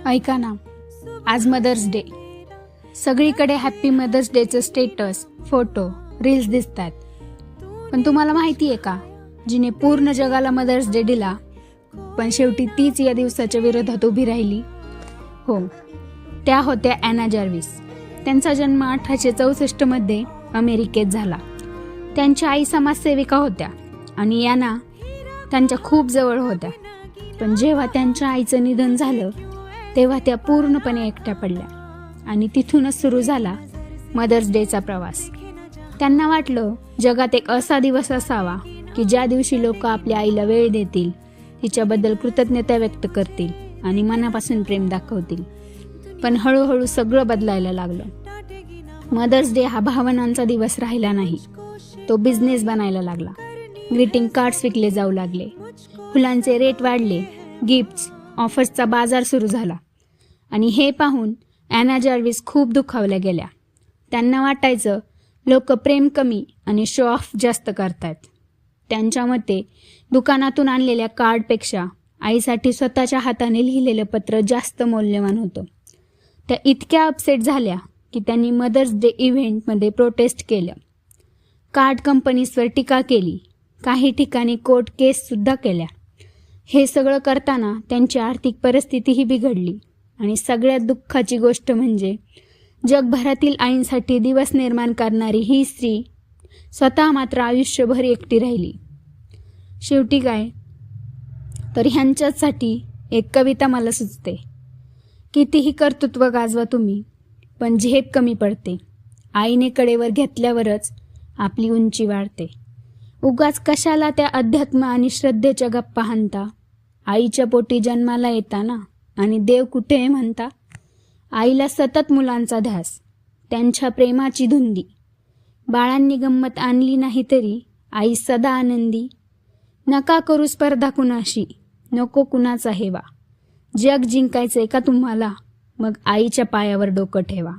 ऐका ना, आज मदर्स डे. सगळीकडे हॅप्पी मदर्स डेचं स्टेटस, फोटो, रील्स दिसतात. पण तुम्हाला माहिती आहे का, जिने पूर्ण जगाला मदर्स डे दिला पण शेवटी तीच या दिवसाच्या विरोधात उभी राहिली? हो, त्या होत्या ॲना जार्विस. त्यांचा जन्म 1864 मध्ये अमेरिकेत झाला. त्यांच्या आई समाजसेविका होत्या आणि ॲना त्यांच्या खूप जवळ होत्या. पण जेव्हा त्यांच्या आईचं निधन झालं तेव्हा त्या पूर्णपणे एकट्या पडल्या आणि तिथूनच सुरू झाला मदर्स डेचा प्रवास. त्यांना वाटलं जगात एक असा दिवस असावा की ज्या दिवशी लोक आपल्या आईला वेळ देतील, तिच्याबद्दल कृतज्ञता व्यक्त करतील आणि मनापासून प्रेम दाखवतील. पण हळूहळू सगळं बदलायला लागलं. मदर्स डे हा भावनांचा दिवस राहिला नाही, तो बिझनेस बनायला लागला. ग्रीटिंग कार्ड्स विकले जाऊ लागले, फुलांचे रेट वाढले, गिफ्ट्स, ऑफर्सचा बाजार सुरू झाला. आणि हे पाहून ॲना जार्विस खूप दुखावल्या गेल्या. त्यांना वाटायचं लोक प्रेम कमी आणि शो ऑफ जास्त करतात. त्यांच्या मते दुकानातून आणलेल्या कार्डपेक्षा आईसाठी स्वतःच्या हाताने लिहिलेलं पत्र जास्त मौल्यवान होतं. त्या इतक्या अपसेट झाल्या की त्यांनी मदर्स डे इव्हेंटमध्ये प्रोटेस्ट केलं. कार्ड कंपनीजवर टीका केली, काही ठिकाणी कोर्ट केससुद्धा केल्या. हे सगळं करताना त्यांची आर्थिक परिस्थितीही बिघडली. आणि सगळ्यात दुःखाची गोष्ट म्हणजे जगभरातील आईंसाठी दिवस निर्माण करणारी ही स्त्री स्वतः मात्र आयुष्यभर एकटी राहिली. शेवटी काय तर ह्यांच्यासाठी एक कविता मला सुचते. कितीही कर्तृत्व गाजवा तुम्ही, पण झेप कमी पडते. आईने कडेवर घेतल्यावरच आपली उंची वाढते. उगाच कशाला त्या अध्यात्म आणि श्रद्धेच्या गप्पा हाणता. आईच्या पोटी जन्माला येताना आणि देव कुठे आहे म्हणता. आईला सतत मुलांचा ध्यास, त्यांच्या प्रेमाची धुंदी. बाळांनी गंमत आणली नाही तरी आई सदा आनंदी. नका करू स्पर्धा कुणाशी, नको कुणाचा हेवा. जग जिंकायचंय का तुम्हाला, मग आईच्या पायावर डोकं ठेवा.